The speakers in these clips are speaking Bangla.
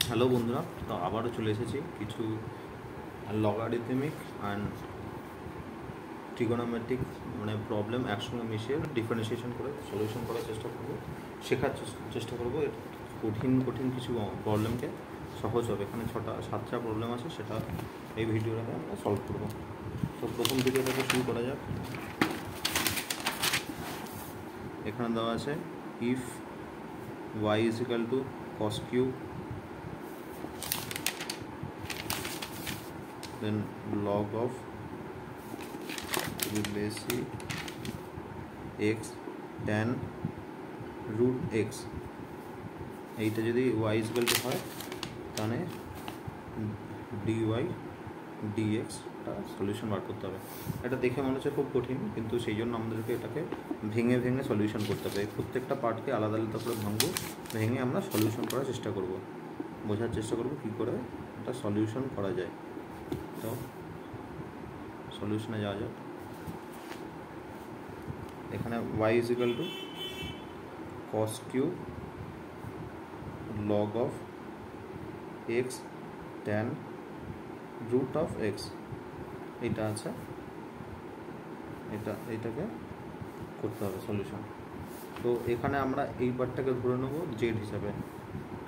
হ্যালো বন্ধুরা, তো আবারও চলে এসেছি কিছু লগারিদমিক অ্যান্ড ট্রিগোনোমেট্রিক প্রবলেম একসঙ্গে মিশিয়ে ডিফারেন্সিয়েশন করে সলিউশন করার চেষ্টা করব, শেখার চেষ্টা করব। কঠিন কঠিন কিছু প্রবলেমকে সহজ হবে। এখানে 7টা প্রবলেম আছে, সেটা এই ভিডিওটাকে আমরা সলভ করব। তো প্রথম ভিডিওটাকে শুরু করা যাক। এখানে দেওয়া আছে if y is equal two cos cube, then log of বেশি x tan root x, এইটা যদি y is equal to হয় তাহলে dy dx সলিউশন বার করতে হবে। এটা দেখে মনে হচ্ছে খুব কঠিন, কিন্তু সেই জন্য আমাদেরকে এটাকে ভেঙে ভেঙে সলিউশন করতে হবে। প্রত্যেকটা পার্টকে আলাদা আলাদা করে ভেঙে আমরা সলিউশন করার চেষ্টা করব, বোঝার চেষ্টা করব কী করে এটা সলিউশন করা যায়। তো সলিউশনে যাওয়া যাক। এখানে y is equal two cos cube log of x tan root of x, এটা আছে, এইটাকে করতে হবে সলিউশন। তো এখানে আমরা এই পার্টটাকে ধরে নেব z হিসাবে।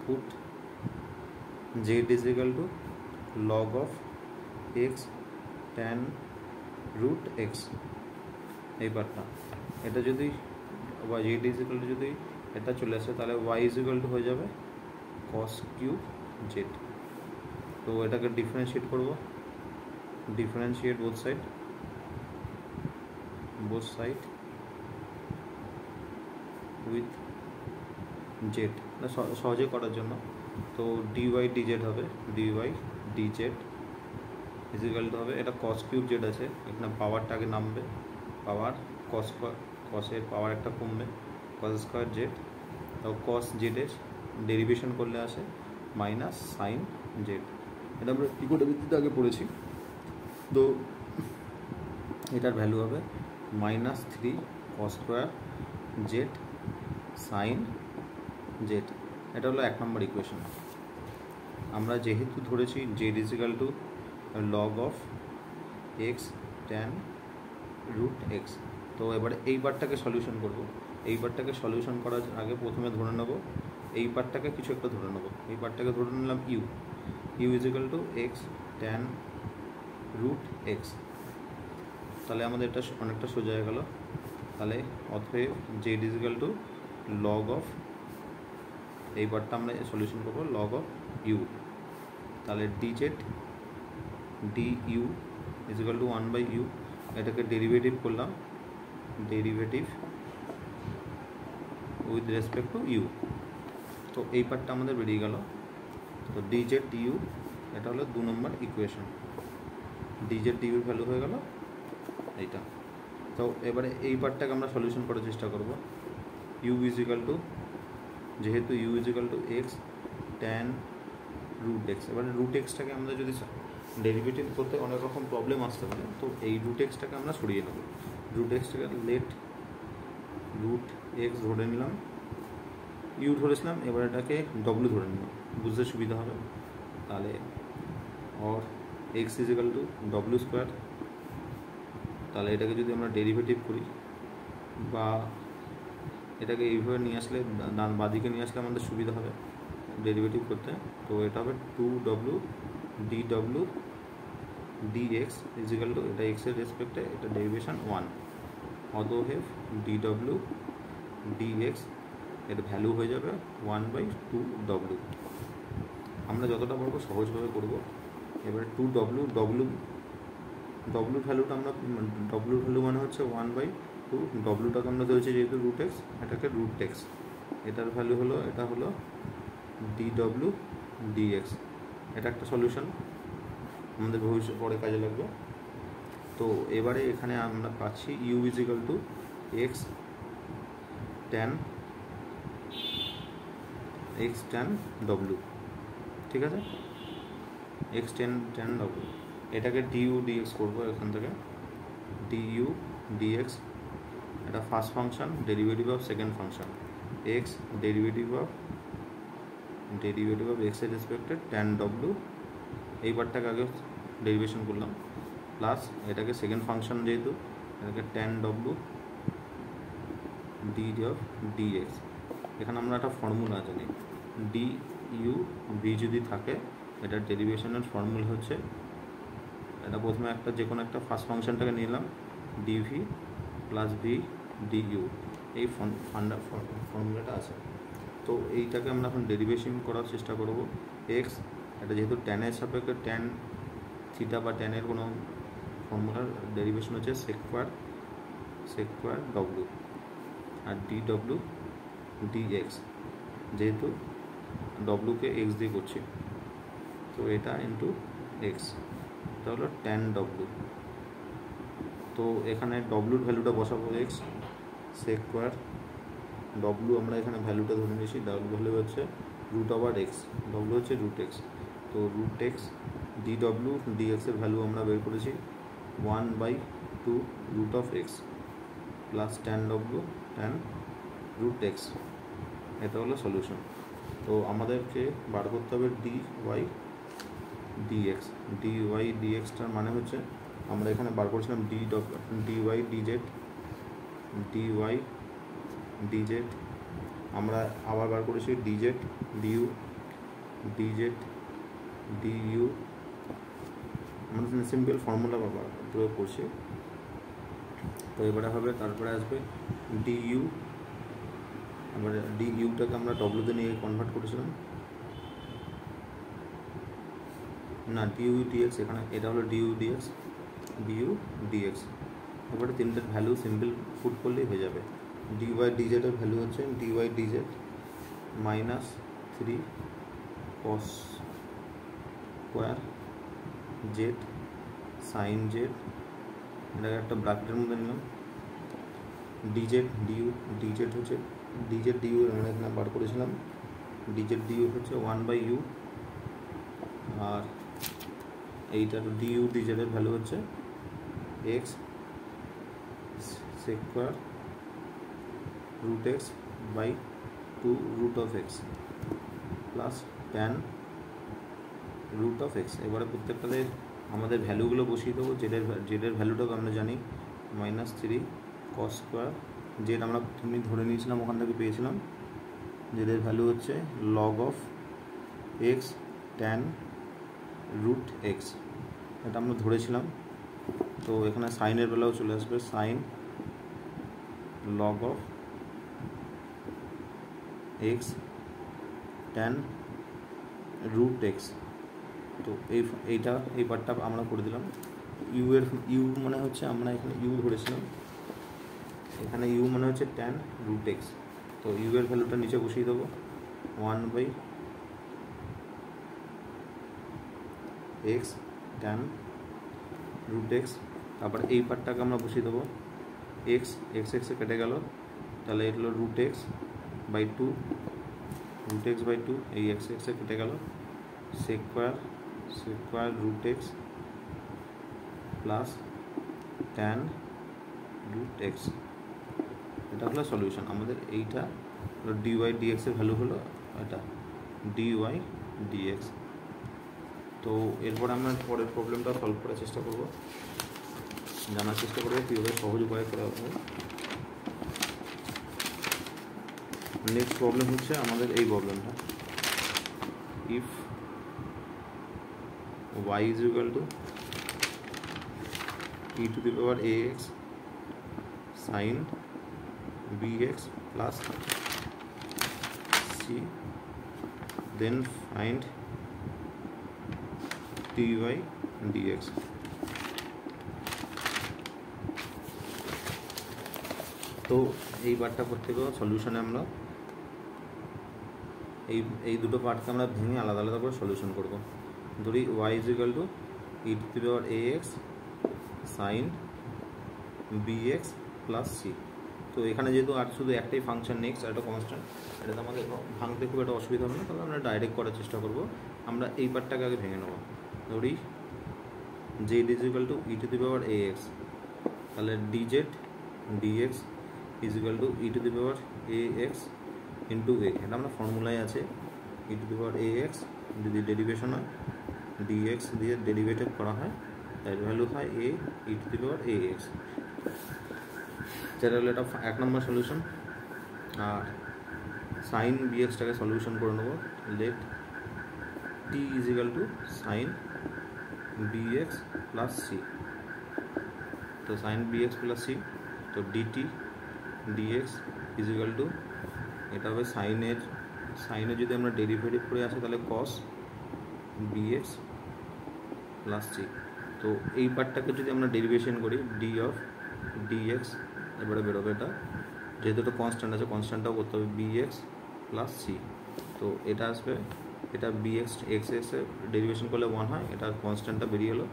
Put z is equal two log of x tan root x, এই পার্টটা। এটা যদি বা z ইজ ইকাল টু যদি এটা চলে আসে, তাহলে y ইজ ইকাল টু হয়ে যাবে cos কিউব z। তো এটাকে ডিফারেন্সিয়েট করব, differentiate both side with z, সহজে করার জন্য। তো dy dz হবে, dy dz is equal two হবে, এটা cos কিউব z আছে, এখানে পাওয়ারটা আগে নামবে, পাওয়ার কসের পাওয়ার একটা কমবে, cos স্কোয়ার z। তো cos z এর ডেরিভেশন করলে আসে মাইনাস সাইন z। এটা আমরা ত্রিকোণমিতিতে আগে পড়েছি। তো এটার ভ্যালু হবে -3 cos square z sine z। এটা হলো 1 নম্বর ইকুয়েশন। আমরা যেহেতু ধরেছি z is equal two log of x tan root x, তো এবারে এই পার্টটাকে সলিউশন করব। এই পার্টটাকে সলিউশন করার আগে প্রথমে ধরে নেব এই পার্টটাকে কিছু একটা ধরে নেব। এই পার্টটাকে ধরে নিলাম u is equal to x tan root x. তাহলে আমাদের এটা অনেকটা সোজা হয়ে গেল। তাহলে অতএব z is equal to log of, এই পার্টটা আমরা সলিউশন করবো লগ অফ ইউ। তাহলে d z d u is equal to 1/u, এটাকে ডেরিভেটিভ করলাম, derivative with respect to u. তো এই পার্টটা আমাদের বেরিয়ে গেল। তো ডিজেড ডিউ, এটা হলো 2 নম্বর ইকুয়েশন। ডিজেড ডিউর ভ্যালু হয়ে গেল এইটা। তো এবারে এই পার্টটাকে আমরা সলিউশন করার চেষ্টা করব। ইউ ইজ ইকাল টু, যেহেতু u is equal to x tan root x, এবারে রুট এক্সটাকে আমরা যদি ডেরিভেটিভ করতে অনেক রকম প্রবলেম আসতে পারে, তো এই রুট এক্সটাকে আমরা সরিয়ে নেব। রুট এক্সটাকে লেট রুট এক্স ধরে নিলাম, ইউ ধরেছিলাম, এবার এটাকে ডব্লু ধরে নিলাম, বুঝতে সুবিধা হবে। তাহলে or x is equal two W square. তাহলে এটাকে যদি আমরা ডেরিভেটিভ করি বা এটাকে এইভাবে নিয়ে আসলে বাঁদিকে নিয়ে আসলে আমাদের সুবিধা হবে ডেরিভেটিভ করতে। তো এটা হবে 2w dw dx is equal to, এটা এক্সের রেসপেক্টে এটা ডেরিভেশন 1, অতএব dw dx এর ভ্যালু হয়ে যাবে 1/2w। আমরা যতটা পারবো সহজভাবে করব। এবারে 2w, ডব্লুর ভ্যালুটা আমরা, ডব্লুর ভ্যালু মানে হচ্ছে 1/2, ডব্লুটাকে আমরা ধরেছি যেহেতু রুট এক্স, এটাকে রুট এক্স, এটার ভ্যালু হলো, এটা হলো dw dx। এটা একটা সলিউশন, আমাদের ভবিষ্যৎ পরে কাজে লাগবে। তো এবারে এখানে আমরা পাচ্ছি u is equal to x tan ডব্লু, ঠিক আছে, এক্স ট্যান ডব্লু। এটাকে ডিউ ডিএক্স করবো এখান থেকে, ডিউ ডিএক্স, এটা first function derivative of second function, x derivative of derivative of x এর রেসপেক্টে ট্যান ডব্লু, এই পার্টটাকে আগে ডেরিভেশন করলাম, প্লাস এটাকে সেকেন্ড ফাংশন যেহেতু এটাকে ট্যান ডব্লু ডি অফ ডিএক্স। এখানে আমরা একটা ফর্মুলা জানি, ডি ইউ ভি যদি থাকে এটার ডেরিভেশনের ফর্মুলা হচ্ছে, এটা প্রথমে একটা যে কোনো একটা ফার্স্ট ফাংশনটাকে নিলাম d v plus v d u, এই ফর্মুলাটা আছে। তো এইটাকে আমরা এখন ডেরিভেশন করার চেষ্টা করব। এক্স এটা যেহেতু ট্যানের সাপেক্ষে ট্যান থিটা বা ট্যানের কোনো ফর্মুলার ডেরিভেশন হচ্ছে সেক স্কোয়ার ডব্লু, আর ডি ডব্লু ডি এক্স, যেহেতু ডব্লুকে এক্স দিয়ে করছি তো এটা ইন্টু এক্স, এটা হলো ট্যান ডব্লু। তো এখানে ডব্লুর ভ্যালুটা বসাবো এক্স সেক স্কোয়ার ডব্লু, আমরা এখানে ভ্যালুটা ধরে নিয়েছি, ডব্লু ভ্যালু হচ্ছে রুট ওভার এক্স, ডব্লু হচ্ছে রুট এক্স, তো root X D W D এক্সের ভ্যালু আমরা বের করেছি 1/2 root of x plus tan W tan root x, এটা হলো সলিউশন। তো আমাদেরকে বার করতে হবে D Y D X. D Y ডিএক্সটার মানে হচ্ছে আমরা এখানে বার করেছিলাম D Y D Z, D Y D Z, আমরা আবার বার করেছি ডিজেড ডিইউ, ডিজেড ডিইউ, আমরা সিম্পল ফর্মুলা প্রয়োগ করছি। তো এবারে হবে, তারপরে আসবে ডিইউ, এবারে ডিইউটাকে আমরা ডব্লুতে নিয়ে কনভার্ট করেছিলাম, না ডিইউ ডিএক্স, এখানে এটা হলো ডিইউ ডিএক্স, ডিইউ ডিএক্স। এবারে তিনটের ভ্যালু সিম্পল পুট করলেই হয়ে যাবে। ডি ওয়াই ডিজেডের ভ্যালু হচ্ছে d Y d z -3 cos square z sine z, এটাকে একটা ব্র্যাকেটের মধ্যে নিলাম, ডিজেড ডিইউ, ডিজেড হচ্ছে ডিজেড ডিইউ আমরা এখানে বার করেছিলাম, ডিজেড ডিইউ হচ্ছে 1/u, আর এইটার ডিইউ ডিজেডের ভ্যালু হচ্ছে x sec square root x by 2 root of x plus tan root of x. এবারে প্রত্যেকটাতে আমাদের ভ্যালুগুলো বসিয়ে দেবো। জেডের ভ্যালুটাকে আমরা জানি -3 cos স্কোয়ার জেড, আমরা তুমি ধরে নিয়েছিলাম ওখান থেকে পেয়েছিলাম, জেডের ভ্যালু হচ্ছে log of x tan root x, এটা আমরা ধরেছিলাম। তো এখানে সাইনের বেলাও চলে আসবে sine log of x tan root x. তো এই পার্টটা আমরা করে দিলাম। ইউ মানে হচ্ছে আমরা এখানে ইউ ধরেছিলাম, এখানে ইউ মানে হচ্ছে ট্যান রুট এক্স, তো ইউ এর ভ্যালুটা নিচে বসিয়ে দেবো 1/x ট্যান রুট এক্স। তারপর এই পার্টটাকে আমরা বসিয়ে দেবো এক্স এক্সে কেটে গেল, তাহলে এটা হলো root x by 2, root x by 2, এই এক্সে কেটে গেল, sec square root x plus tan root x, এটা হলো সলিউশন আমাদের। এইটা হলো ডিওয়াই ডিএক্সের ভ্যালু হলো এটা ডিওয়াই ডিএক্স। তো এরপর আমরা পরের প্রবলেমটা সলভ করার চেষ্টা করব, জানার চেষ্টা করবো কীভাবে সহজ উপায়ে করা হবে। নেক্সট প্রবলেম হচ্ছে আমাদের এই প্রবলেমটা, if y is equal to e to the power ax sin bx plus c, then find dy dx। তো এই পার্টটা প্রত্যেক সলিউশনে আমরা এই দুটো পার্টকে আমরা ভেঙে আলাদা আলাদা করে সলিউশন করব। ধরি y is equal to e to the power ax sin bx plus c। তো এখানে যেহেতু আর শুধু একটাই ফাংশন নেক্সট আর একটা কনস্ট্যান্ট, এটাতে আমাদের ভাঙতে খুব একটা অসুবিধা হবে না, তবে আমরা ডাইরেক্ট করার চেষ্টা করব। আমরা এই পার্টটাকে আগে ভেঙে নেব। ধরি z is equal to e to the power ax, তাহলে dz dx is equal to e to the power ax into a, এটা আমরা ফর্মুলায় আছে E to the power A X, যদি ডেরিভেশন হয় ডিএক্স দিয়ে ডেরিভেটিভ করা হয় তার ভ্যালু হয় এ ই to the power A x. যেটা হলো এটা 1 নম্বর সলিউশন। আর সাইন বিএক্সটাকে সলিউশন করে নেবো। Let t is equal to sine bx plus c. তো সাইন বিএক্স প্লাস সি, তো d t d x is equal to, এটা হবে সাইনের যদি আমরা ডেরিভেটিভ করে আসি তাহলে কস বিএক্স প্লাস সি। তো এই পার্টটাকে যদি আমরা ডেরিভেশন করি ডি অফ ডিএক্স, এবারে বেরোবে এটা, যেহেতু এটা কনস্ট্যান্ট আছে কনস্ট্যান্টটাও করতে হবে বিএক্স প্লাস সি। তো এটা আসবে, এটা বিএক্স এক্স এক্সের ডেরিভেশন করলে 1 হয়, এটা কনস্ট্যান্টটা বেরিয়ে এলো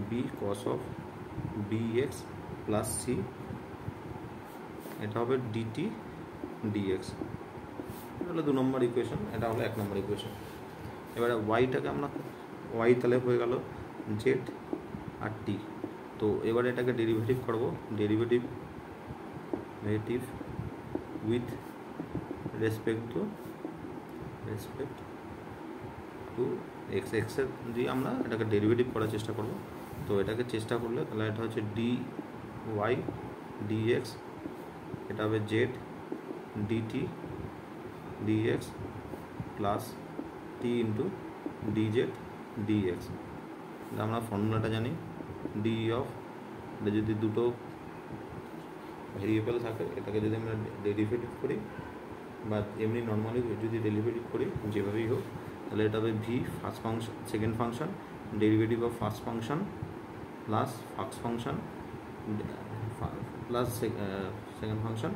b cos of bx plus c, এটা হবে ডিটি ডিএক্স। এটা হলো 2 নম্বর ইকুয়েশন, এটা হলো 1 নম্বর ইকুয়েশন। এবারে ওয়াইটাকে আমরা ওয়াই তাহলে হয়ে গেল জেড আর টি। তো এবারে এটাকে ডেরিভেটিভ করবো, derivative with respect two x, এক্সের দিয়ে আমরা এটাকে ডেরিভেটিভ করার চেষ্টা করব। তো এটাকে চেষ্টা করলে তাহলে এটা হচ্ছে ডি ওয়াই ডিএক্স, এটা হবে জেড ডিটি ডিএক্স প্লাস টি ইন্টু ডিজেড ডিএক্স। আমরা ফর্মুলাটা জানি ডি অফ, এটা যদি দুটো ভেরিয়েবল থাকে এটাকে যদি আমরা ডেরিভেটিভ করি বা এমনি নর্মালি যদি ডেরিভেটিভ করি যেভাবেই হোক, তাহলে এটা হবে V first function second function derivative of first function plus first function plus second function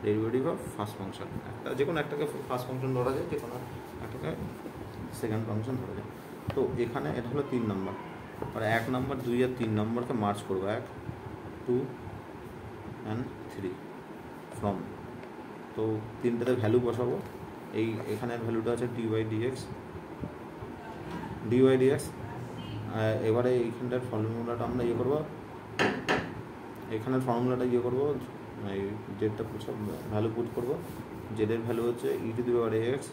derivative of first function. একটা যে কোনো একটাকে ফার্স্ট ফাংশন ধরা যায়, যে কোনো একটাকে সেকেন্ড ফাংশন ধরা যায়। তো এখানে এটা হলো 3 নম্বর, আর 1 নম্বর 2 আর 3 নম্বরকে মার্চ করবো, 1 2 and 3 ফ্রম। তো তিনটাতে ভ্যালু বসাবো। এখানের ভ্যালুটা আছে ডিওয়াই ডিএক্স। এবারে এইখানটার ফর্মুলাটা আমরা করবো, এখানের ফর্মুলাটা করবো, এই জেডটা ভ্যালু পুট করবো। জেডের ভ্যালু হচ্ছে E to the power X,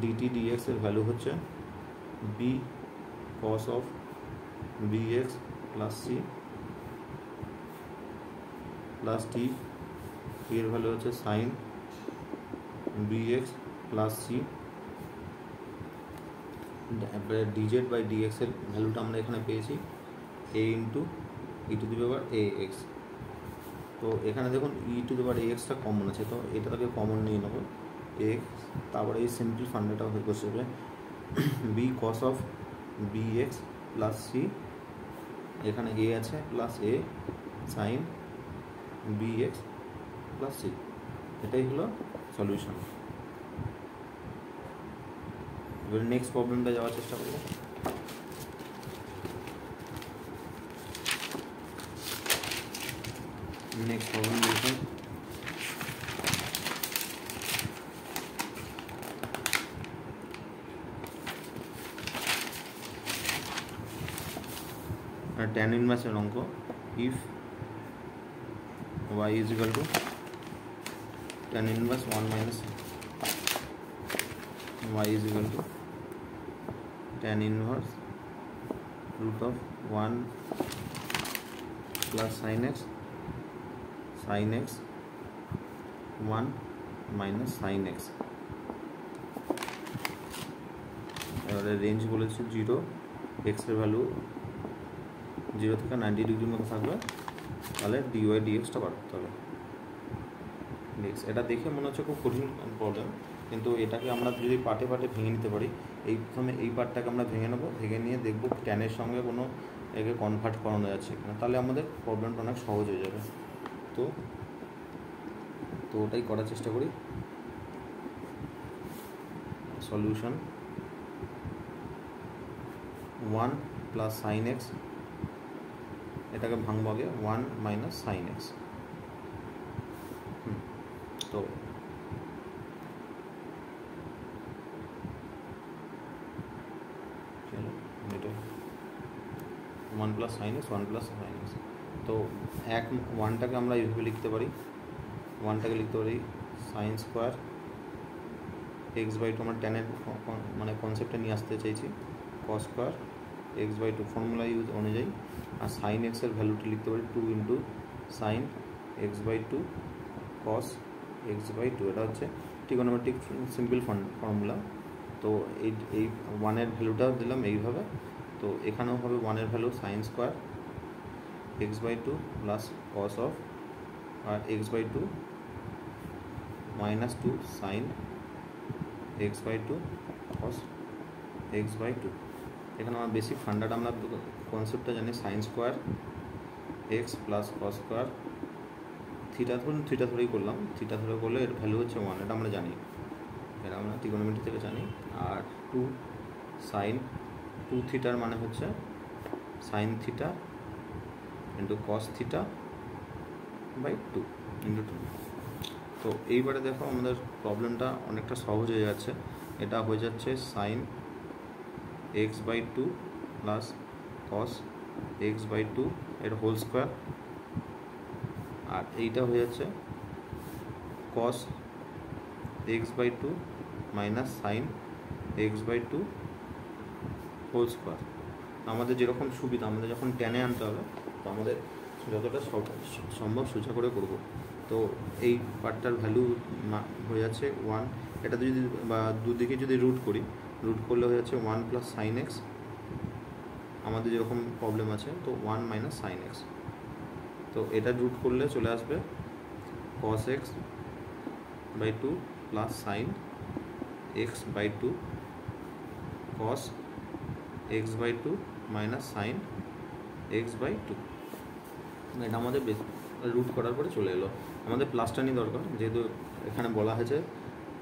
D T D X এর ভ্যালু হচ্ছে B cos of bx plus C plus T, এর ভ্যালু হচ্ছে sine bx plus C. D Z by D X এর ভ্যালুটা আমরা এখানে পেয়েছি A into E to the power A X. তো এখানে দেখুন ই টু দি পাওয়ার এ এক্সটা কমন আছে, তো এটাকে কমন নিয়ে নেবো এক্স, তারপরে এই সিম্পল ফান্ডাটা হয়ে বসবে b cos of bx plus c, এখানে এ আছে plus a sine bx plus c. এটাই হলো সলিউশন। এবার নেক্সট প্রবলেমটা যাওয়ার চেষ্টা করবো। নেক্সট প্রবলেম দেখুন, tan ইনভার্সের অঙ্ক। If y is equal to tan inverse 1 minus y is equal to tan inverse root of 1 plus sin x 1 minus sin x। এবারে রেঞ্জ বলেছে 0, x এর ভ্যালু 0 থেকে 90 ডিগ্রির মধ্যে থাকবে, তাহলে ডিওয়াই ডিএক্সটা বার করতে হবে। এটা দেখে মনে হচ্ছে খুব কঠিন প্রবলেম, কিন্তু এটাকে আমরা যদি পার্টে ভেঙে নিতে পারি, প্রথমে এই পার্টটাকে আমরা ভেঙে নেবো, ভেঙে নিয়ে দেখবো ট্যানের সঙ্গে কোনো একে কনভার্ট করানো যাচ্ছে কিনা, তাহলে আমাদের প্রবলেমটা অনেক সহজ হয়ে যাবে। তো ওটাই করার চেষ্টা করি। সলিউশন 1 প্লাস সাইন এক্স, এটাকে ভাঙবো আগে 1 মাইনাস সাইন এক্স। তো এটা 1 plus sine x 1 plus sine x. তো 1টাকে আমরা এইভাবে লিখতে পারি, 1টাকে লিখতে পারি sine square x by two আমরা টেনের মানে কনসেপ্টটা নিয়ে আসতে চাইছি, cos square x by two formula use অনুযায়ী। আর সাইন এক্সের ভ্যালুটি লিখতে পারি 2 into sine x by two cos x by two. এটা হচ্ছে ট্রিগোনোমেট্রিক সিম্পল ফর্মুলা। তো এই ওয়ানের ভ্যালুটাও দিলাম এইভাবে। তো এখানেও হবে ওয়ানের value sine square x by two plus cos of আর x by two minus 2 sine x by two cos x by two. এখানে আমার বেসিক ফান্ডাটা আমরা কনসেপ্টটা জানি, sine square x plus cos square theta, ধরুন থিটা ধরেই করলাম, থিটা ধরে করলে এর ভ্যালু হচ্ছে 1, এটা আমরা জানি, এটা আমরা ট্রিগোনোমেট্রি থেকে জানি। আর 2 সাইন 2 থিটার মানে হচ্ছে sine theta into cos theta by 2 into 2। তো এইবারে দেখো আমাদের প্রবলেমটা অনেকটা সহজ হয়ে যাচ্ছে। এটা হয়ে যাচ্ছে sine x by two plus cos x by two এর হোল স্কোয়ার, আর এইটা হয়ে যাচ্ছে cos x by two minus sine x by two whole square. আমাদের যেরকম সুবিধা, আমাদের যখন টেনে আনতে হবে তো আমাদের যতটা সম্ভব সোজা করে করব। তো এই পার্টটার ভ্যালু হয়ে যাচ্ছে 1, এটা যদি বা দুদিকে যদি রুট করি, রুট করলে হয়ে যাচ্ছে 1 প্লাস সাইন এক্স, আমাদের যেরকম প্রবলেম আছে তো 1 মাইনাস সাইন এক্স। তো এটা রুট করলে চলে আসবে cos x by two plus sine x by two cos x by two minus sine x by two. এটা আমাদের রুট করার পরে চলে এলো। আমাদের প্লাসটা নিয়ে দরকার, যেহেতু এখানে বলা হয়েছে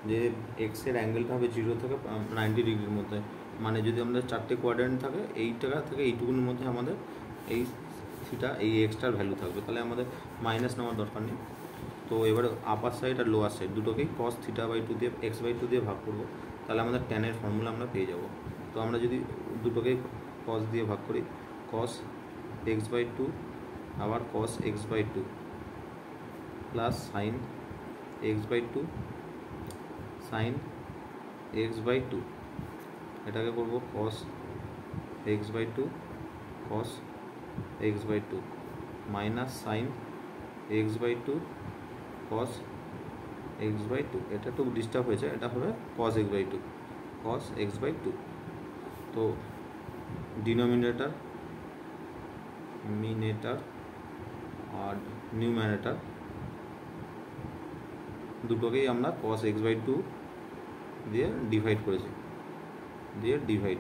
যে এক্সের অ্যাঙ্গেলটা হবে 0 থেকে 90 ডিগ্রির মধ্যে। মানে যদি আমাদের 4টে কোয়াড্রেন্ট থাকে, এইটা থেকে এইটুকুর মধ্যে আমাদের এই থিটা এই এক্সটার ভ্যালু থাকবে, তাহলে আমাদের মাইনাস নেওয়ার দরকার নেই। তো এবার আপার সাইড আর লোয়ার সাইড দুটোকেই কস থিটা বাই টু দিয়ে এক্স বাই টু দিয়ে ভাগ করবো, তাহলে আমাদের টেনের ফর্মুলা আমরা পেয়ে যাব। তো আমরা যদি দুটোকেই কস দিয়ে ভাগ করি, কস এক্স বাই টু আবার cos x by two plus sine x by two sine x by two, এটাকে করবো cos x by two cos x by two minus sine x by two cos x by two. এটা একটু ডিস্টার্ব হয়েছে, এটা হবে cos x by two cos x by two. তো ডিনোমিনেটর মিনেটার আর নিউমারেটর দুটোকেই আমরা কস এক্স বাই টু দিয়ে ডিভাইড করেছি, ডিভাইড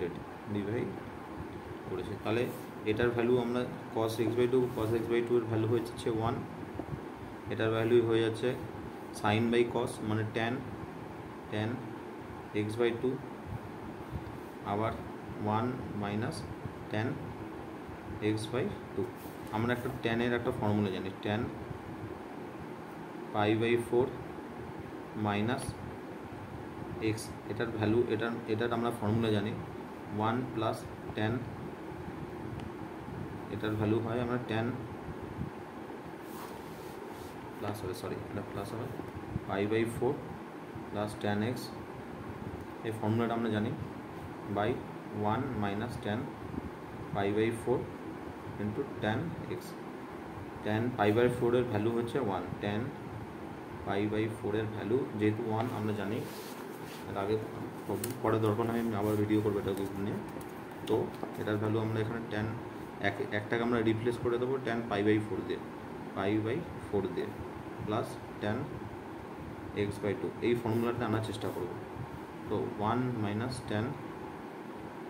করেছি। তাহলে এটার ভ্যালু আমরা কস এক্স বাই টু এর ভ্যালু হচ্ছে 1, এটার ভ্যালু হয়ে যাচ্ছে সাইন বাই কস মানে ট্যান এক্স বাই টু আবার 1 minus tan x by two. আমরা একটা ট্যানের একটা ফর্মুলা জানি, tan pi by 4 minus x, এটার ভ্যালু এটার আমরা ফর্মুলা জানি 1 প্লাস ট্যান, এটার ভ্যালু হয় আমরা ট্যান প্লাস হবে, সরি এটা প্লাস হবে pi by 4 plus tan x, এই ফর্মুলাটা আমরা জানি, by 1 minus tan pi by 4 into tan x. Tan pi by 4 এর ভ্যালু হচ্ছে 1, ট্যান পাই বাই 4 এর ভ্যালু যেহেতু 1 আমরা জানি, এর আগে পরে দরকার আমি আবার ভিডিও করবো এটা নিয়ে। তো এটার ভ্যালু আমরা এখানে ট্যান একটাকে আমরা রিপ্লেস করে দেবো ট্যান পাই বাই 4 দিয়ে plus tan x by two, এই ফর্মুলাটা আনার চেষ্টা করব। তো 1 minus tan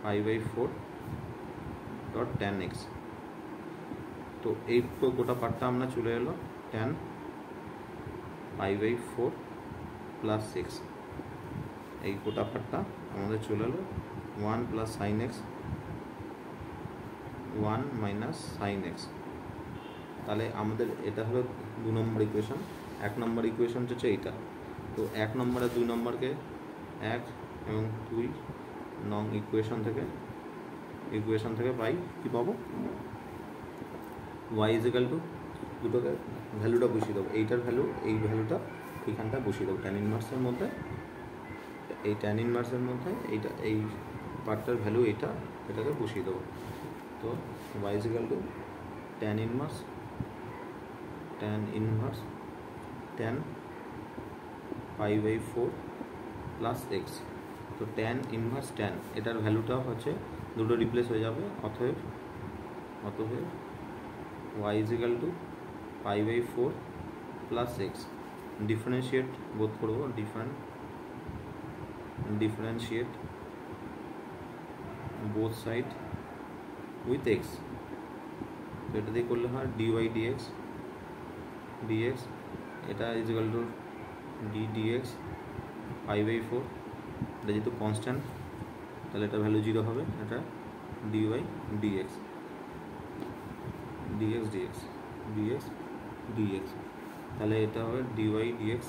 pi by 4 dot tan x. তো এই গোটা পার্টটা আমরা চলে এলো ট্যান পাই বাই 4 প্লাস 6, এই গোটা পার্টটা আমাদের চলে এলো 1 plus sine x 1 minus sine x. তাহলে আমাদের এটা হলো 2 নম্বর ইকুয়েশন। 1 নম্বর ইকুয়েশন হচ্ছে এইটা। তো 1 নম্বর আর 2 নম্বরকে 1 এবং 2 নং ইকুয়েশন থেকে পাই কি পাবো, y ইজিক্যাল টু দুটোকে ভ্যালুটা বসিয়ে দেবো, এইটার ভ্যালু এই ভ্যালুটা এইখানটা বসিয়ে দেবো, ট্যান ইনভার্সের মধ্যে এই ট্যান ইনভার্সের মধ্যে এইটা এই পার্টটার ভ্যালু এটাকে বসিয়ে দেবো। তো y is equal to tan inverse tan π/4 plus X. তো ট্যান ইনভার্স ট্যান এটার ভ্যালুটা হচ্ছে দুটো রিপ্লেস হয়ে যাবে, অতএব y is equal to π/4 plus X. Differentiate both করবো, differentiate both side with X. তো এটা দিয়ে করলে হয় dy dx এটা ইজ ইকুয়াল টু dx π/4, এটা যেহেতু কনস্ট্যান্ট তাহলে এটা ভ্যালু 0 হবে, এটা dy dx তাহলে এটা হবে dy dx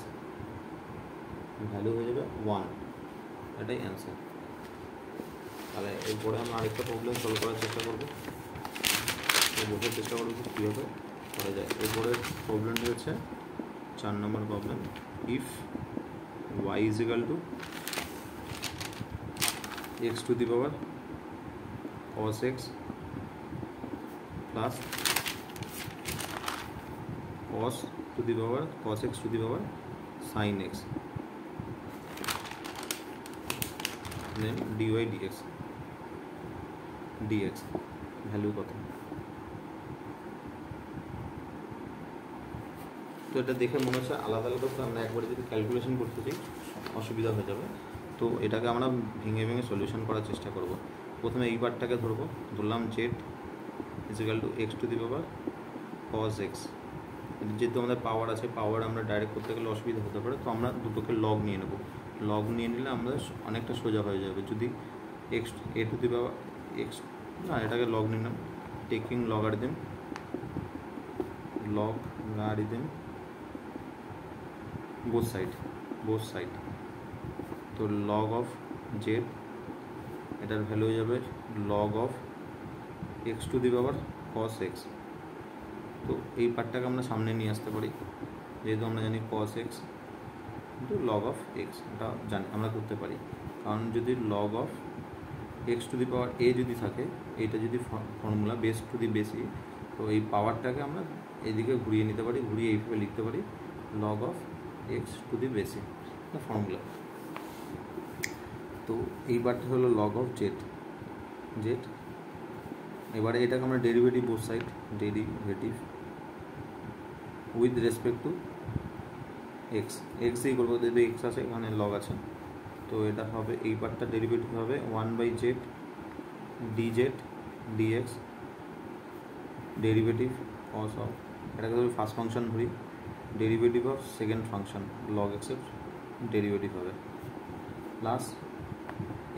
ভ্যালু হয়ে যাবে 1, এটাই অ্যান্সার। তাহলে এরপরে আমরা আরেকটা প্রবলেম সলভ করার চেষ্টা করবো, বোঝার চেষ্টা করবো কীভাবে করা যায়। এরপরে প্রবলেমটা হচ্ছে 4 নম্বর problem. If y is equal to x to the power cos x plus cos x to the power sin x, then dy dx ভ্যালু কত। তো এটা দেখে মনে হচ্ছে আলাদা আলাদা করে আমরা একবারে যদি ক্যালকুলেশন করতে চাই অসুবিধা হয়ে যাবে। তো এটাকে আমরা ভেঙে সলিউশন করার চেষ্টা করব। প্রথমে এই পার্টটাকে ধরলাম z is equal to x to the power cos x। যেহেতু আমাদের পাওয়ার আছে, পাওয়ার আমরা ডাইরেক্ট করতে গেলে অসুবিধা হতে পারে, তো আমরা দুটোকে লগ নিয়ে নেব। লগ নিয়ে নিলে আমাদের অনেকটা সোজা হয়ে যাবে। যদি x A to the power x না, এটাকে লগ নিলাম, টেকিং লগারিদম both side। তো log of z এটার ভ্যালু হয়ে যাবে log of x to the power cos x। তো এই পার্টটাকে আমরা সামনে নিয়ে আসতে পারি, যেহেতু আমরা জানি cos x কিন্তু log of x, এটা জানি আমরা করতে পারি। কারণ যদি log of x to the power a যদি থাকে, এইটা যদি ফর্মুলা বেস টু দি বেসি, তো এই পাওয়ারটাকে আমরা এইদিকে ঘুরিয়ে নিতে পারি, ঘুরিয়ে এইভাবে লিখতে পারি log of x to the বেসি ফর্মুলা। তো এই পার্টটা হলো log of z। এবারে এটাকে আমরা derivative both side, derivative with respect to এক্সই করবো, যেহেতু এক্স আছে এখানে লগ আছে। তো এটা হবে এই পার্টটা ডেরিভেটিভ হবে 1/z dz dx derivative cos of, এটাকে ধরি ফার্স্ট ফাংশন ধরি, derivative of second function log x এর ডেরিভেটিভ হবে, প্লাস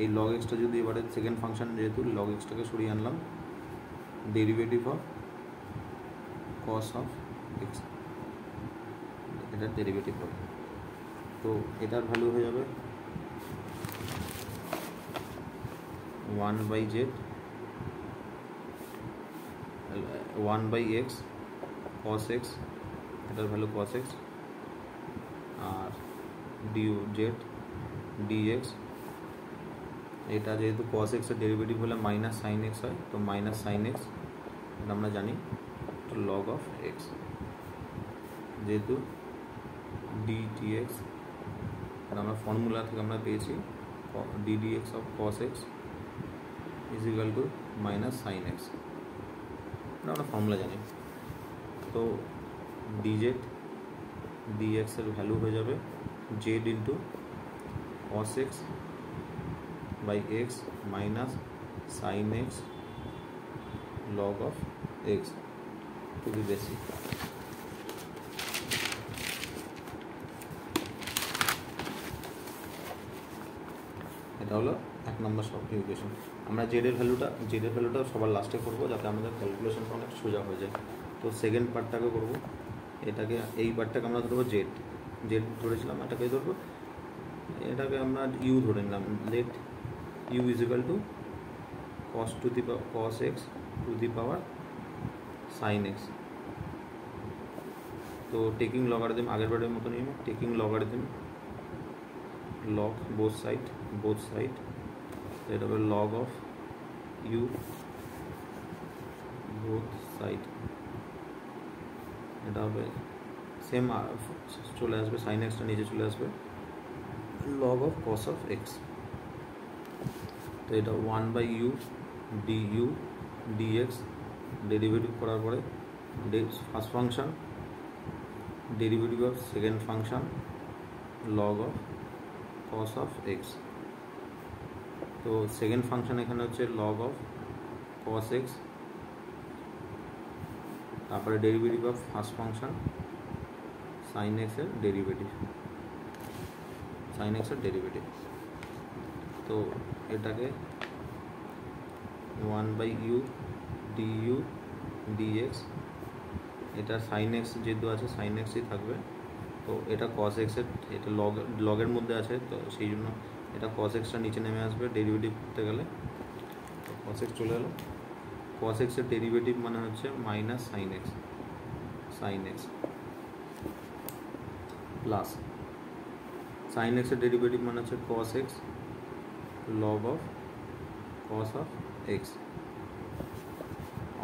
এই log x টা যদি এবারে সেকেন্ড ফাংশন, যেহেতু log x টাকে সরিয়ে আনলাম, derivative of cos of x, এটার ডেরিভেটিভ হবে। তো এটার ভ্যালু হয়ে যাবে 1/x cos x, এটার ভ্যালু cos x, আর dz dx এটা যেহেতু cos x এর ডেরিভেটিভ হলে মাইনাস সাইন এক্স হয়, তো মাইনাস সাইন এক্স এটা আমরা জানি log of x, যেহেতু dtx আমরা ফর্মুলা থেকে আমরা পেয়েছি ddx of cos x is equal to minus sin x, এটা আমরা ফর্মুলা জানি। তো dz dx এর ভ্যালু হয়ে যাবে z into cos x by x minus sine x log of x to the base e. এটা হলো 1 নম্বর ইকুয়েশন। আমরা জেডের ভ্যালুটা সবার লাস্টে করবো, যাতে আমাদের ক্যালকুলেশনটা অনেক সোজা হয়ে যায়। তো সেকেন্ড পার্টটাকে করবো, এটাকে এই পার্টটাকে আমরা ধরবো জেড ধরেছিলাম, এটাকে ধরবো, এটাকে আমরা ইউ ধরে নিলাম। Let u is equal to cos x to the power sin x। তো টেকিং লগারিদম আগের বারের মতো নিয়ম, টেকিং log both side এটা হবে log of u both side, এটা হবে সেম চলে আসবে, sin x টা নিচে চলে আসবে, log of cos of x। তো এটা 1/u du dx ডেরিভেটিভ করার পরে first function derivative of second function log of cos of x। তো সেকেন্ড ফাংশন এখানে হচ্ছে log of cos x, তারপরে derivative of first function sin x এর ডেরিভেটিভ, তো এটাকে 1/u du dx, এটা sin x যেহেতু আছে sin x ই থাকবে, তো এটা cos x এর, এটা লগের মধ্যে আছে, তো সেই জন্য এটা cos x টা নিচে নেমে আসবে ডেরিভেটিভ করতে গেলে, তো cos x চলে এলো। cos x এর ডেরিভেটিভ মানে হচ্ছে minus sin x plus sin x এর ডেরিভেটিভ মানে হচ্ছে cos x log of cos of x,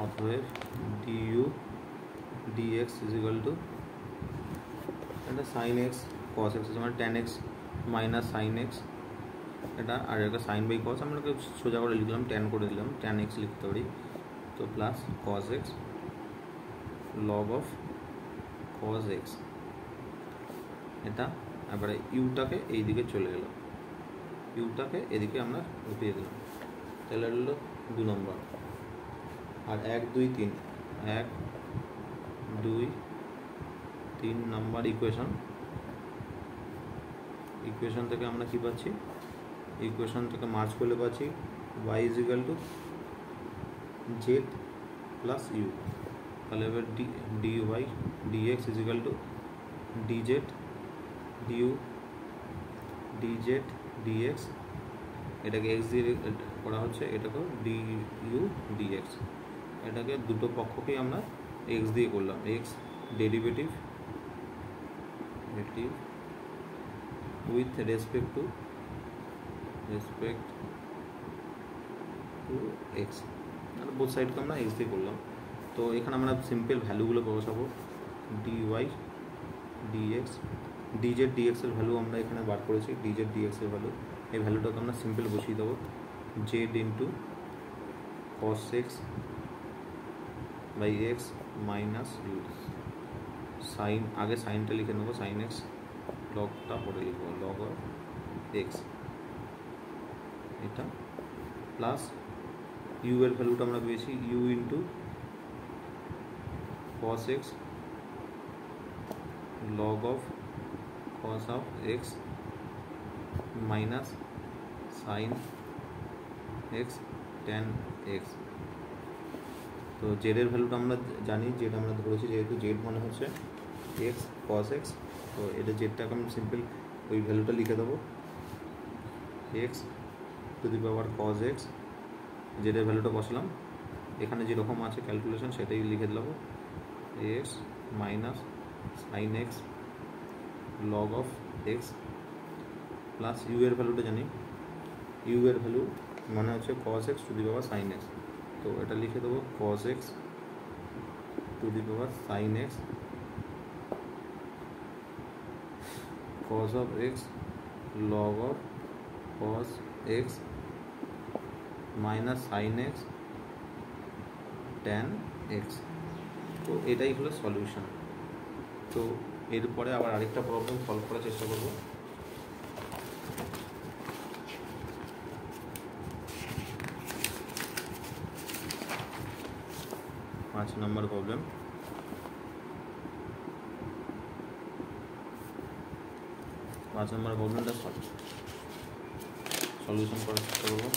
অতএব du dx is equal to এটা sin x cos x মানে tan x minus sin x, এটা আর একটা sin বাই cos আমরা সোজা করে লিখলাম, tan করে দিলাম, tan x লিখতে পারি, তো plus cos x log of cos x, এটা এবারে ইউটাকে এইদিকে চলে গেল, ইউটাকে এদিকে আমরা উঠিয়ে দিলাম, তাহলে হলো 2 নম্বর। আর 1 2 3 1 2 3 নাম্বার ইকুয়েশন থেকে আমরা কি পাচ্ছি, ইকুয়েশন থেকে মার্চ করলে পাচ্ছি y is equal to z plus u, তাহলে এবার dy dx is equal to dz du dz dx, এটাকে x দিয়ে করা হচ্ছে, এটাকে du dx, এটাকে দুটো পক্ষকেই আমরা x দিয়ে করলাম, x derivative with respect to x, আর বোথ সাইডকে আমরা x দিয়ে করলাম। তো এখানে আমরা সিম্পল ভ্যালুগুলো বসাবো, dy dx dz dx এর ভ্যালু আমরা এখানে বার করেছি, dz dx এর ভ্যালু, এই ভ্যালুটাকে আমরা সিম্পল বসিয়ে দেবো, z into cos x by x minus u, sine আগে সাইনটা লিখে নেবো, sin x লগটা পরে লিখবো log of x, এটা প্লাস u এর ভ্যালুটা আমরা পেয়েছি u into cos x log of cos of x minus sin x tan x। তো জেড এর ভ্যালুটা আমরা জানি, জেড আমরা ধরেছি, যেহেতু জেড মানে হচ্ছে x cos x, তো এটা জেডটাকে আমি সিম্পল ওই ভ্যালুটা লিখে দেবো, x to the power cos x, জেডের ভ্যালুটা বসলাম, এখানে যেরকম আছে ক্যালকুলেশন সেটাই লিখে দেবো, x minus sin x log of x plus u এর ভ্যালুটা জানি, ইউ এর ভ্যালু মানে হচ্ছে cos x to the power sin x, তো এটা লিখে দেবো cos x to the power sin x cos of x log of cos x minus sin x tan x। তো এটাই হলো সলিউশন। তো এরপরে আবার আরেকটা প্রবলেম সলভ করার চেষ্টা করব। পাঁচ নম্বর প্রবলেম, প্রবলেমটা সলিউশন করার চেষ্টা করবো।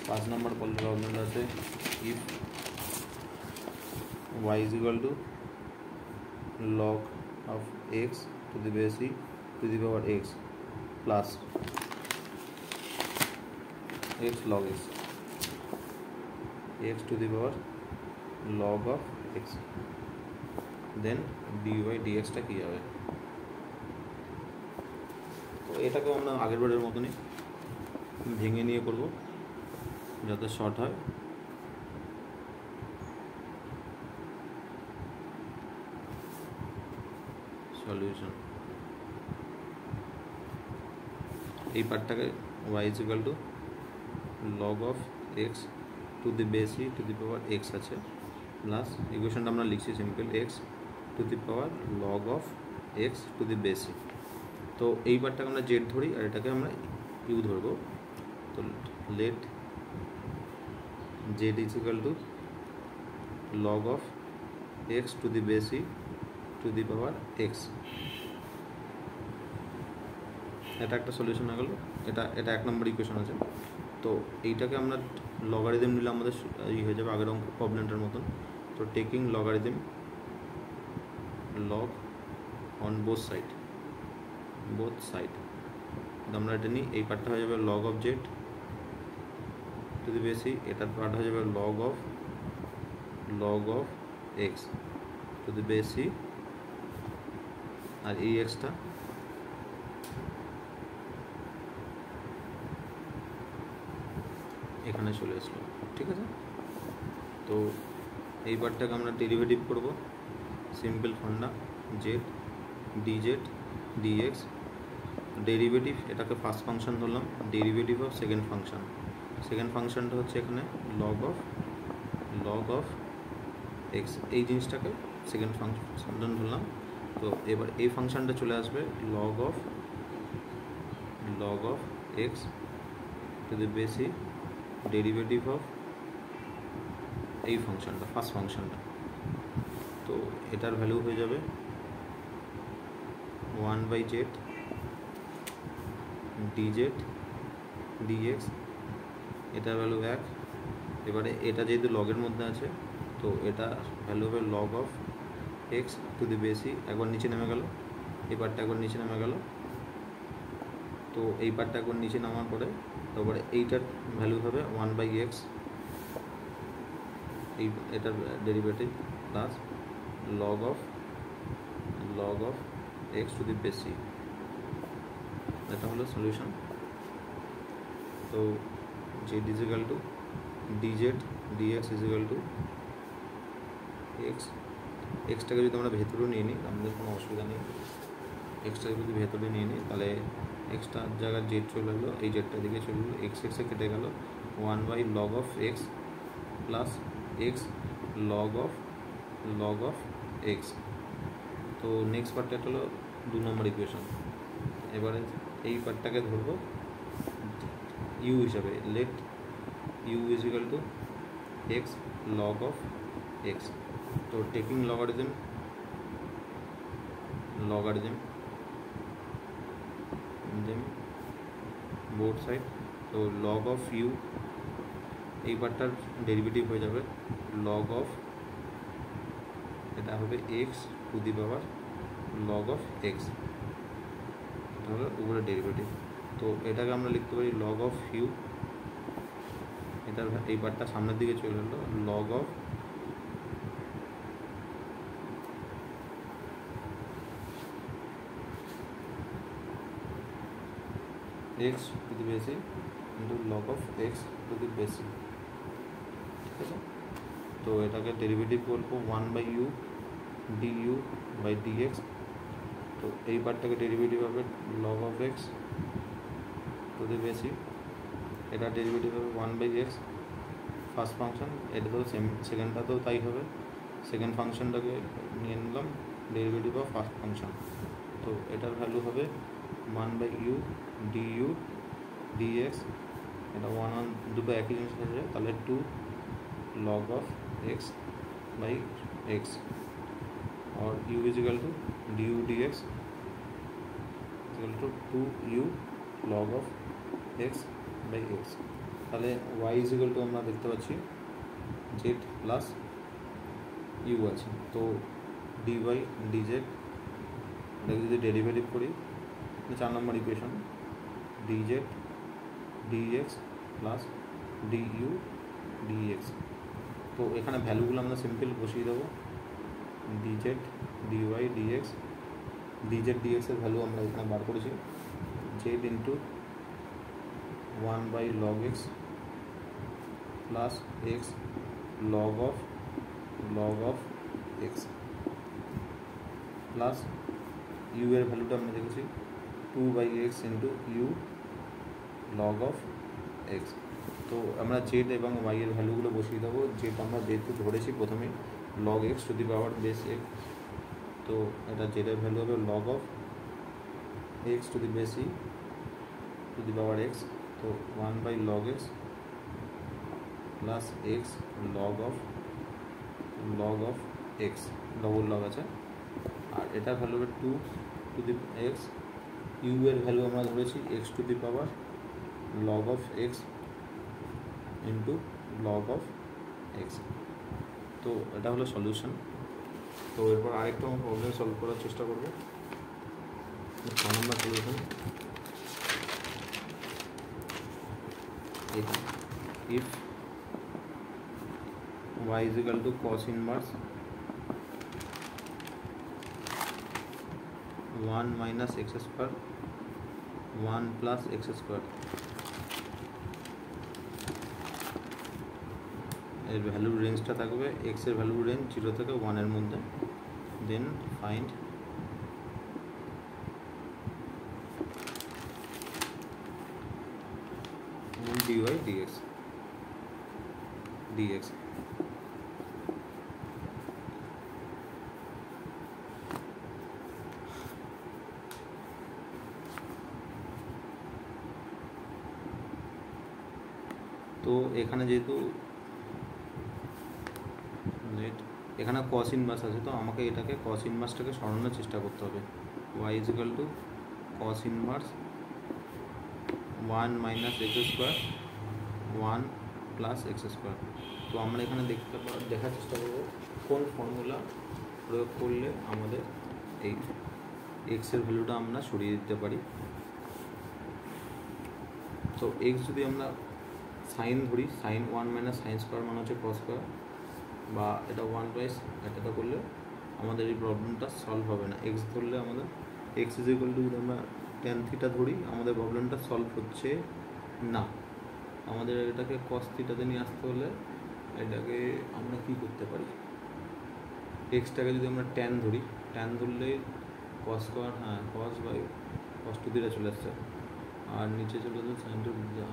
पाँच नंबर प्रॉब्लम আছে if y is equal to log of x to the base e to the power x plus x log x to the power log of x then D by ডিএক্সটা কী হবে। তো এটাকেও আমরা আগের বারের মতনই ভেঙে নিয়ে করব যাতে শর্ট হয়। সলিউশন এই পার্টটাকে y is equal to log of x to the base E to the power X আছে, প্লাস ইকুয়েশনটা আমরা লিখছি simple X to the power log of x to the base E. তো এই পার্টটাকে আমরা জেড ধরি আর এটাকে আমরা ইউ ধরবো। তো let z is equal to log of x to the base E to the power x. এটা একটা সলিউশন হয়ে গেল। এটা 1 নম্বর ইকুয়েশন আছে। তো এইটাকে আমরা লগারিদম নিলে আমাদের হয়ে যাবে আগের অঙ্ক প্রবলেমটার মতন। তো taking logarithm log on both side আমরা এটা নিই। এই পার্টটা হয়ে যাবে log of Z to the base E, এটার পার্ট হয়ে যাবে log of x to the base E, আর এই এক্সটা এখানে চলে আসলো। ঠিক আছে, তো এই পার্টটাকে আমরা ডেরিভেটিভ করব। Simple formula z d z d x derivative, এটাকে ফার্স্ট ফাংশন ধরলাম, ডেরিভেটিভ অফ সেকেন্ড ফাংশনটা হচ্ছে এখানে লগ অফ এক্স, এই জিনিসটাকে সেকেন্ড ফাংশন ধরলাম। তো এবার এই ফাংশনটা চলে আসবে log of x to the base E derivative of এই ফাংশনটা ফার্স্ট ফাংশনটা। তো এটার ভ্যালু হয়ে যাবে 1/z dz dx, এটার ভ্যালু 1। এবারে এটা যেহেতু লগের মধ্যে আছে তো এটা ভ্যালু হবে log of x to the base E, একবার নিচে নেমে গেল, এই পার্টটা একবার নিচে নেমে গেল। তো এই পার্টটা একবার নিচে নামার পরে তারপরে এইটার ভ্যালু হবে 1/x, এটার derivative plus log of x to the base E, এটা হলো সলিউশন। তো Z is equal to D Z D X is equal to এক্সটাকে যদি আমরা ভেতরেও নিয়ে নিই আমাদের কোনো অসুবিধা নেই। এক্সটাকে যদি ভেতরে নিয়ে নিই তাহলে এক্সটার জায়গায় জেড চলে এলো, এই জেডটার দিকে চলে এলো, এক্সে কেটে গেল 1/log of x plus x log of x. তো নেক্সট পার্টটা হলো 2 নম্বর ইকুয়েশন। এবারে এই পার্টটাকে ধরবো ইউ হিসাবে, let u is equal to x log of x. তো টেকিং লগারিদম বোথ সাইড, তো লগ অফ ইউ এই পার্টটার ডেরিভেটিভ হয়ে যাবে লগ অফ, এটা হবে x to the power log of x, এটা হলো উপরে ডেরিভেটিভ। তো এটাকে আমরা লিখতে পারি লগ অফ ইউ, এটার এই পার্টটা সামনের দিকে চলে এলো, log of x to the base E into log of x to the base E. ঠিক আছে, তো এটাকে ডেরিভেটিভ করবো 1/u du বাই dx। তো এই পার্টটাকে ডেরিভেটিভ হবে log of x to the base E, এটা ডেরিভেটিভ হবে 1/x ফার্স্ট ফাংশন, এটা তো সেকেন্ডটাতেও তাই হবে। সেকেন্ড ফাংশনটাকে নিয়ে নিলাম ডেরিভেটিভ অফ ফার্স্ট ফাংশন, তো এটার ভ্যালু হবে 1/u du dx, এটা 1 দুটো একই জিনিস হয়ে যায়, তাহলে 2 log of x by x, और u is equal to du dx equal to 2u log of x by x। তাহলে y is equal to আমরা দেখতে পাচ্ছি z প্লাস u আছে, তো dy dz এটাকে যদি ডেরিভেটিভ করি 4 number equation dz dx plus du dx। তো এখানে ভ্যালুগুলো আমরা সিম্পল বসিয়ে দেবো, ডিজেড ডিওয়াই ডিএক্স, ডিজেড ডিএক্সের ভ্যালু আমরা এখানে বার করেছি z into 1/log x plus x log of x plus u এর ভ্যালুটা আমরা দেখেছি 2/x into u log of x। তো আমরা জেড এবং ওয়াই এর ভ্যালুগুলো বসিয়ে দেবো। জেড আমরা যেহেতু ধরেছি প্রথমে log x to the power base x, তো এটা জেডের ভ্যালু হবে log of x to the base e to the power x, তো 1/log x plus x log of x double log আছে, আর এটা ভ্যালু হবে 2 টু দি x। ইউ এর ভ্যালু আমরা ধরেছি x to the power log of x into log of x। তো এটা হলো সলিউশন। তো এরপর আরেকটা প্রবলেম সলভ করার চেষ্টা করবো। 6 নম্বর সলিউশন এটা, if y is equal to cos inverse 1 minus x square 1 plus x square, এর ভ্যালুর রেঞ্জটা থাকবে x এর ভ্যালুর রেঞ্জ 0 থেকে 1 এর মধ্যে, দেন ফাইন্ড dy dx। তো এখানে যেহেতু এখানে cos ইনভার্স আছে, তো আমাকে এটাকে cos ইনভার্সটাকে সরানোর চেষ্টা করতে হবে। y is equal to cos inverse 1 minus x square 1 plus x square। তো আমরা এখানে দেখার চেষ্টা করব কোন ফর্মুলা প্রয়োগ করলে আমাদের এই x এর ভ্যালুটা আমরা সরিয়ে দিতে পারি। তো x যদি আমরা সাইন ধরি, সাইন 1 মাইনাস সাইন স্কোয়ার মানে হচ্ছে কস স্কোয়ার, বা এটা 1 এটা করলে আমাদের এই প্রবলেমটা সলভ হবে না। এক্স ধরলে আমাদের এক্স ইজ ইকুয়াল টু, যদি আমরা ট্যান থিটা ধরি আমাদের প্রবলেমটা সলভ হচ্ছে না। আমাদের এটাকে কস থিটাতে নিয়ে আসতে হলে এটাকে আমরা কী করতে পারি, এক্সটাকে যদি আমরা ট্যান ধরি, ট্যান ধরলে কস স্কোয়ার, হ্যাঁ cos by cos two theta চলে আসছে, আর নিচে চলে যাবে সাইন টু থিটা।